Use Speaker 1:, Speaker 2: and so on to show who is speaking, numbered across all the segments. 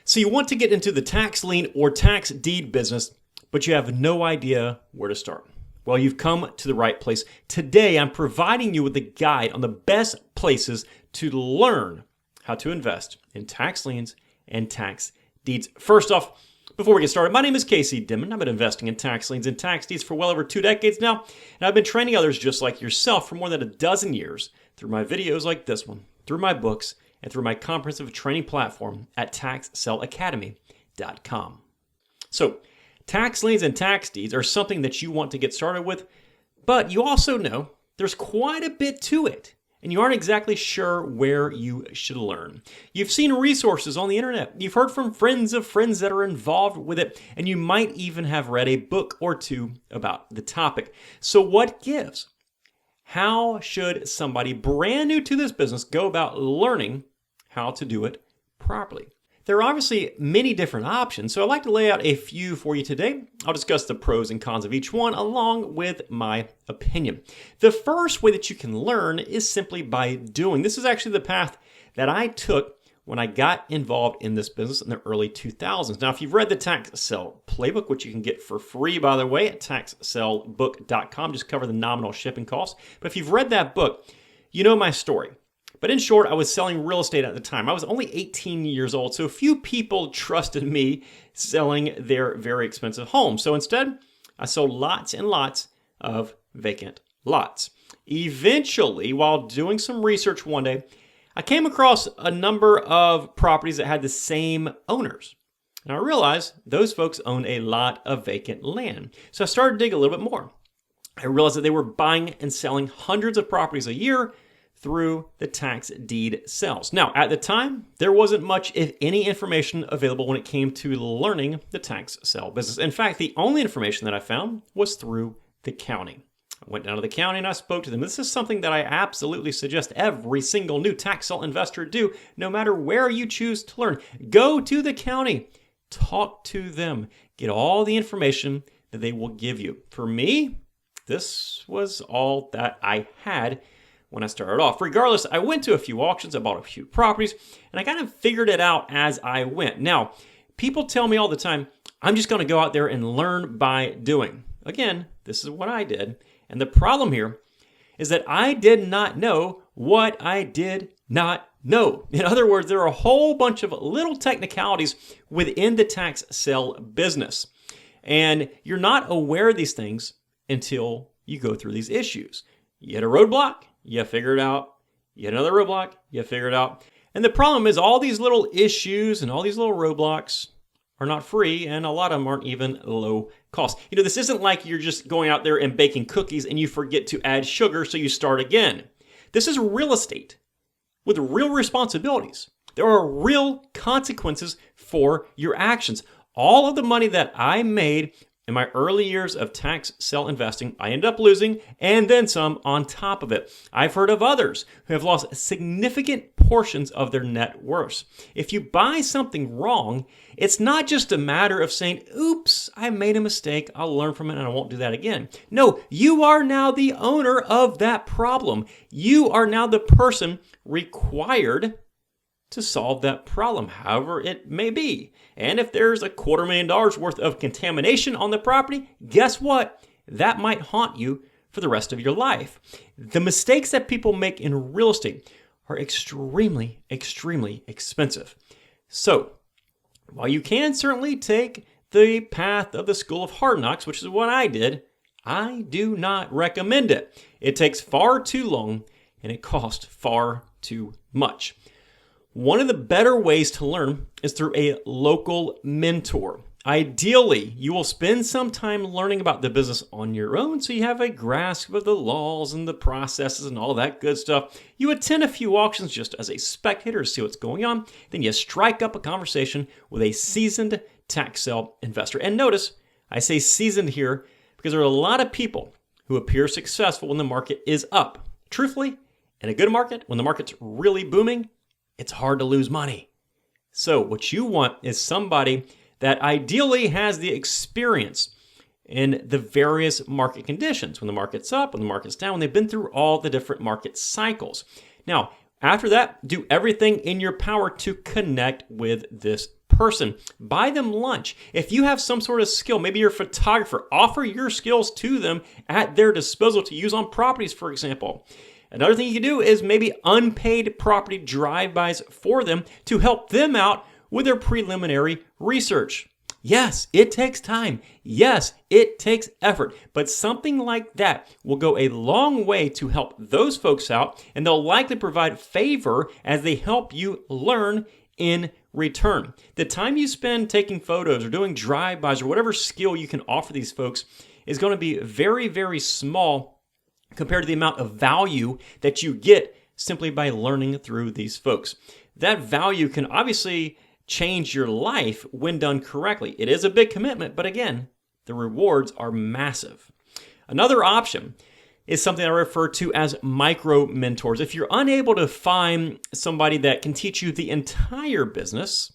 Speaker 1: So you want to get into the tax lien or tax deed business, but you have no idea where to start. Well, you've come to the right place. Today, I'm providing you with a guide on the best places to learn how to invest in tax liens and tax deeds. First off, before we get started, my name is Casey Dimon. I've been investing in tax liens and tax deeds for well over 2 decades now, and I've been training others just like yourself for more than a dozen years through my videos like this one, through my books, and through my comprehensive training platform at taxsellacademy.com. So, tax liens and tax deeds are something that you want to get started with, but you also know there's quite a bit to it, and you aren't exactly sure where you should learn. You've seen resources on the internet, you've heard from friends of friends that are involved with it, and you might even have read a book or two about the topic. So what gives? How should somebody brand new to this business go about learning how to do it properly? There are obviously many different options, so I'd like to lay out a few for you today. I'll discuss the pros and cons of each one along with my opinion. The first way that you can learn is simply by doing. This is actually the path that I took when I got involved in this business in the early 2000s. Now, if you've read the Tax Sell Playbook, which you can get for free, by the way, at taxsellbook.com, just cover the nominal shipping costs. But if you've read that book, you know my story. But in short, I was selling real estate at the time. I was only 18 years old, so few people trusted me selling their very expensive homes. So instead, I sold lots and lots of vacant lots. Eventually, while doing some research one day, I came across a number of properties that had the same owners. And I realized those folks owned a lot of vacant land. So I started to dig a little bit more. I realized that they were buying and selling hundreds of properties a year through the tax deed sales. Now, at the time, there wasn't much, if any, information available when it came to learning the tax sale business. In fact, the only information that I found was through the county. I went down to the county and I spoke to them. This is something that I absolutely suggest every single new tax sale investor do, no matter where you choose to learn. Go to the county, talk to them, get all the information that they will give you. For me, this was all that I had when I started off. Regardless, I went to a few auctions, I bought a few properties, and I kind of figured it out as I went. Now, people tell me all the time, I'm just going to go out there and learn by doing. Again, this is what I did. And the problem here is that I did not know what I did not know. In other words, there are a whole bunch of little technicalities within the tax sale business. And you're not aware of these things until you go through these issues. You hit a roadblock, you figure it out. You hit another roadblock, you figure it out. And the problem is all these little issues and all these little roadblocks are not free, and a lot of them aren't even low cost. You know, this isn't like you're just going out there and baking cookies and you forget to add sugar, so you start again. This is real estate with real responsibilities. There are real consequences for your actions. All of the money that I made in my early years of tax sale investing, I ended up losing, and then some on top of it. I've heard of others who have lost significant portions of their net worth. If you buy something wrong, it's not just a matter of saying, oops, I made a mistake, I'll learn from it and I won't do that again. No, you are now the owner of that problem. You are now the person required to solve that problem, however it may be. And if there's $250,000 worth of contamination on the property, guess what? That might haunt you for the rest of your life. The mistakes that people make in real estate are extremely, extremely expensive. So, while you can certainly take the path of the school of hard knocks, which is what I did, I do not recommend it. It takes far too long and it costs far too much. One of the better ways to learn is through a local mentor. Ideally, you will spend some time learning about the business on your own so you have a grasp of the laws and the processes and all that good stuff. You attend a few auctions just as a spectator to see what's going on. Then you strike up a conversation with a seasoned tax sale investor. And notice, I say seasoned here because there are a lot of people who appear successful when the market is up. Truthfully, in a good market, when the market's really booming, it's hard to lose money. So what you want is somebody that ideally has the experience in the various market conditions. When the market's up, when the market's down, when they've been through all the different market cycles. Now, after that, do everything in your power to connect with this person. Buy them lunch. If you have some sort of skill, maybe you're a photographer, offer your skills to them at their disposal to use on properties, for example. Another thing you can do is maybe unpaid property drive-bys for them to help them out with their preliminary research. Yes, it takes time. Yes, it takes effort. But something like that will go a long way to help those folks out, and they'll likely provide favor as they help you learn in return. The time you spend taking photos or doing drive-bys or whatever skill you can offer these folks is going to be very, very small compared to the amount of value that you get simply by learning through these folks. That value can obviously change your life when done correctly. It is a big commitment, but again, the rewards are massive. Another option is something I refer to as micro mentors. If you're unable to find somebody that can teach you the entire business,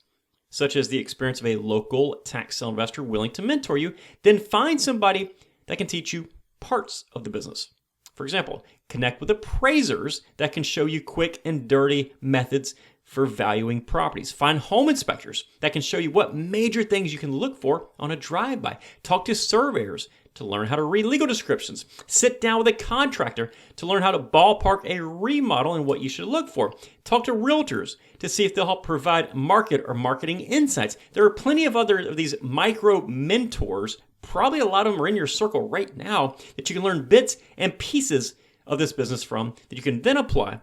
Speaker 1: such as the experience of a local tax sale investor willing to mentor you, then find somebody that can teach you parts of the business. For example, connect with appraisers that can show you quick and dirty methods for valuing properties. Find home inspectors that can show you what major things you can look for on a drive-by. Talk to surveyors to learn how to read legal descriptions. Sit down with a contractor to learn how to ballpark a remodel and what you should look for. Talk to realtors to see if they'll help provide market or marketing insights. There are plenty of other of these micro mentors. Probably a lot of them are in your circle right now that you can learn bits and pieces of this business from that you can then apply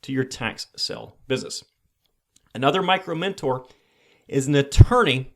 Speaker 1: to your tax sale business. Another micro mentor is an attorney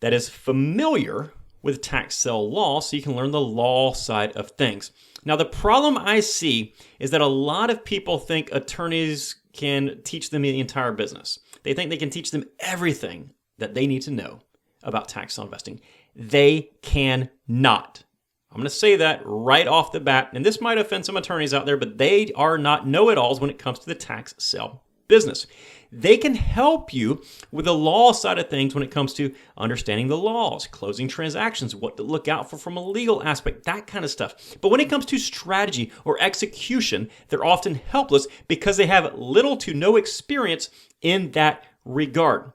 Speaker 1: that is familiar with tax sale law so you can learn the law side of things. Now, the problem I see is that a lot of people think attorneys can teach them the entire business. They think they can teach them everything that they need to know about tax sale investing. They cannot. I'm going to say that right off the bat, and this might offend some attorneys out there, but they are not know-it-alls when it comes to the tax sale business. They can help you with the law side of things when it comes to understanding the laws, closing transactions, what to look out for from a legal aspect, that kind of stuff. But when it comes to strategy or execution, they're often helpless because they have little to no experience in that regard.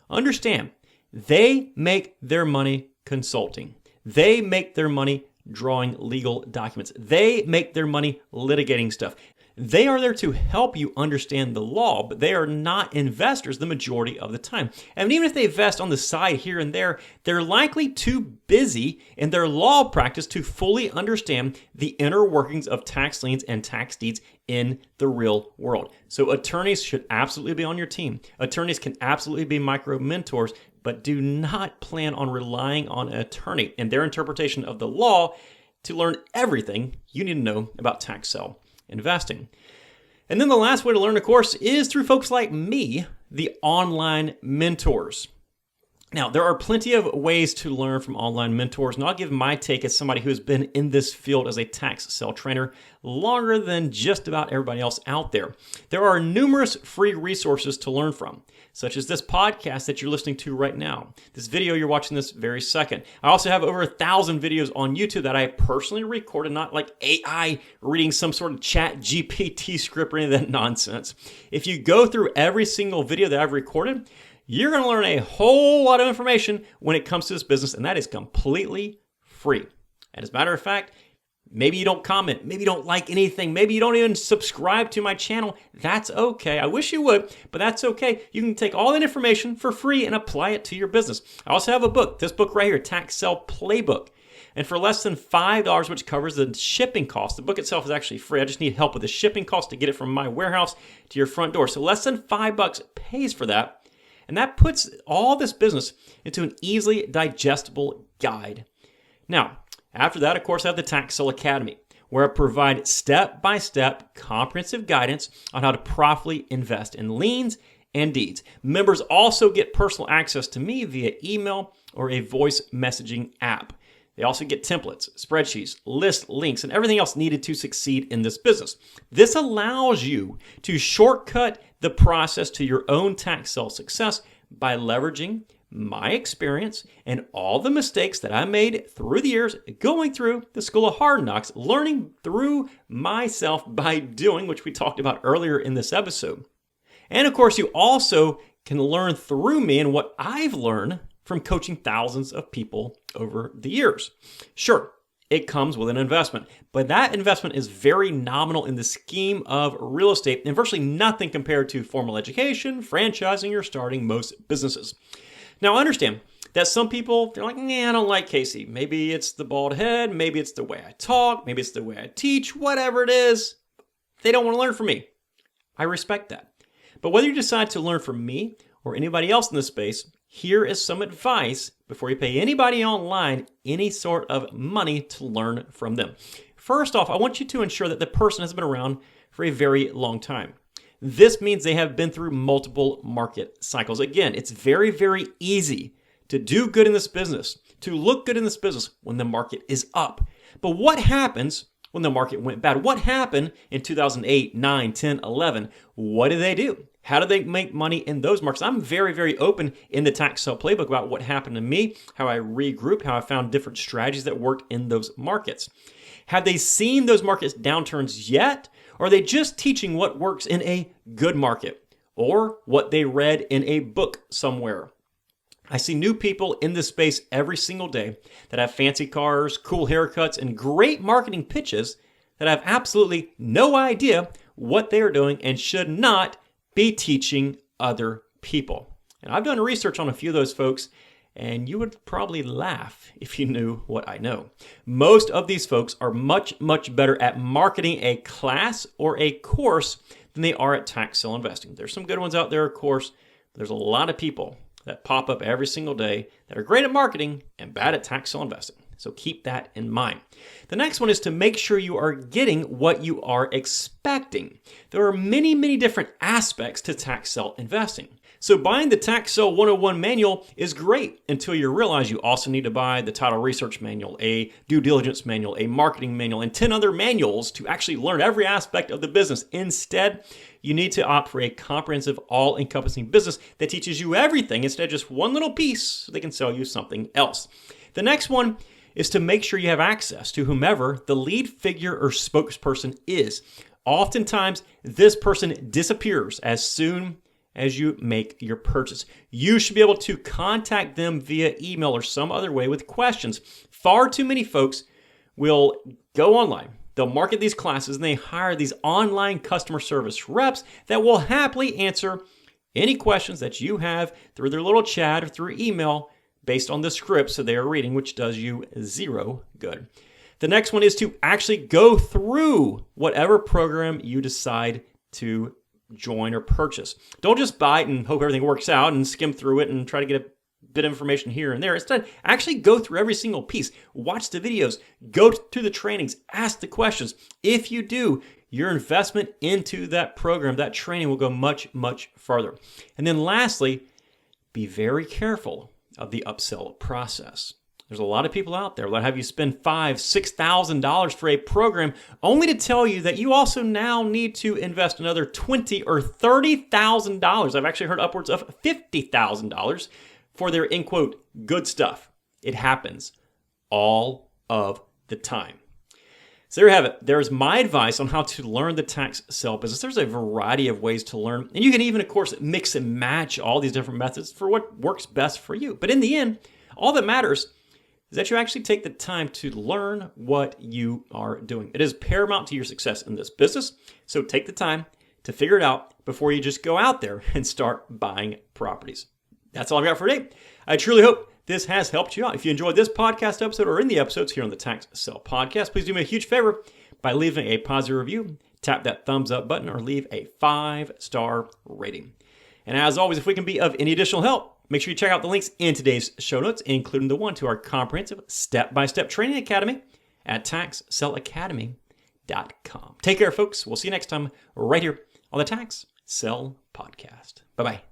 Speaker 1: Understand, they make their money consulting. They make their money drawing legal documents. They make their money litigating stuff. They are there to help you understand the law, but they are not investors the majority of the time. And even if they invest on the side here and there, they're likely too busy in their law practice to fully understand the inner workings of tax liens and tax deeds in the real world. So attorneys should absolutely be on your team. Attorneys can absolutely be micro mentors, but do not plan on relying on an attorney and their interpretation of the law to learn everything you need to know about tax sale investing. And then the last way to learn, of course, is through folks like me, the online mentors. Now, there are plenty of ways to learn from online mentors, and I'll give my take as somebody who has been in this field as a tax sale trainer longer than just about everybody else out there. There are numerous free resources to learn from, such as this podcast that you're listening to right now, this video you're watching this very second. I also have over 1,000 videos on YouTube that I personally recorded, not like AI reading some sort of chat GPT script or any of that nonsense. If you go through every single video that I've recorded, you're going to learn a whole lot of information when it comes to this business, and that is completely free. And as a matter of fact, maybe you don't comment, maybe you don't like anything, maybe you don't even subscribe to my channel. That's okay. I wish you would, but that's okay. You can take all that information for free and apply it to your business. I also have a book, this book right here, Tax Sale Playbook. And for less than $5, which covers the shipping cost, the book itself is actually free. I just need help with the shipping cost to get it from my warehouse to your front door. So less than $5 pays for that. And that puts all this business into an easily digestible guide. Now, after that, of course, I have the Tax Sale Academy, where I provide step-by-step comprehensive guidance on how to properly invest in liens and deeds. Members also get personal access to me via email or a voice messaging app. They also get templates, spreadsheets, lists, links, and everything else needed to succeed in this business. This allows you to shortcut the process to your own tax sale success by leveraging my experience and all the mistakes that I made through the years going through the School of Hard Knocks, learning through myself by doing, which we talked about earlier in this episode. And of course, you also can learn through me and what I've learned from coaching thousands of people over the years. Sure, it comes with an investment, but that investment is very nominal in the scheme of real estate and virtually nothing compared to formal education, franchising, or starting most businesses. Now, understand that some people, they're like, I don't like Casey. Maybe it's the bald head, maybe it's the way I talk, maybe it's the way I teach, whatever it is, they don't want to learn from me. I respect that. But whether you decide to learn from me or anybody else in this space, here is some advice before you pay anybody online any sort of money to learn from them. First off, I want you to ensure that the person has been around for a very long time. This means they have been through multiple market cycles. Again, it's very, very easy to do good in this business, to look good in this business when the market is up. But what happens when the market went bad? What happened in 2008, 9, 10, 11? What did they do? How do they make money in those markets? I'm very, very open in the Tax Sell Playbook about what happened to me, how I regrouped, how I found different strategies that worked in those markets. Have they seen those markets downturns yet? Or are they just teaching what works in a good market or what they read in a book somewhere? I see new people in this space every single day that have fancy cars, cool haircuts, and great marketing pitches that have absolutely no idea what they are doing and should not be teaching other people. And I've done research on a few of those folks, and you would probably laugh if you knew what I know. Most of these folks are much, much better at marketing a class or a course than they are at tax sale investing. There's some good ones out there, of course, but there's a lot of people that pop up every single day that are great at marketing and bad at tax sale investing. So keep that in mind. The next one is to make sure you are getting what you are expecting. There are many, many different aspects to tax sale investing. So buying the Tax Sale 101 manual is great until you realize you also need to buy the title research manual, a due diligence manual, a marketing manual, and 10 other manuals to actually learn every aspect of the business. Instead, you need to opt for a comprehensive, all-encompassing business that teaches you everything instead of just one little piece so they can sell you something else. The next one is to make sure you have access to whomever the lead figure or spokesperson is. Oftentimes, this person disappears as soon as you make your purchase. You should be able to contact them via email or some other way with questions. Far too many folks will go online. They'll market these classes and they hire these online customer service reps that will happily answer any questions that you have through their little chat or through email based on the scripts that they are reading, which does you zero good. The next one is to actually go through whatever program you decide to join or purchase. Don't just buy it and hope everything works out and skim through it and try to get a bit of information here and there. Instead, actually go through every single piece. Watch the videos. Go through the trainings. Ask the questions. If you do, your investment into that program, that training will go much, much farther. And then lastly, be very careful of the upsell process. There's a lot of people out there that have you spend $5,000, $6,000 for a program only to tell you that you also now need to invest another $20,000 or $30,000. I've actually heard upwards of $50,000 for their, in quote, good stuff. It happens all of the time. So there you have it. There's my advice on how to learn the tax sale business. There's a variety of ways to learn. And you can even, of course, mix and match all these different methods for what works best for you. But in the end, all that matters is that you actually take the time to learn what you are doing. It is paramount to your success in this business. So take the time to figure it out before you just go out there and start buying properties. That's all I've got for today. I truly hope this has helped you out. If you enjoyed this podcast episode or any episodes here on the Tax Sell Podcast, please do me a huge favor by leaving a positive review, tap that thumbs up button, or leave a 5-star rating. And as always, if we can be of any additional help, make sure you check out the links in today's show notes, including the one to our comprehensive step-by-step training academy at taxsellacademy.com. Take care, folks. We'll see you next time right here on the Tax Sell Podcast. Bye-bye.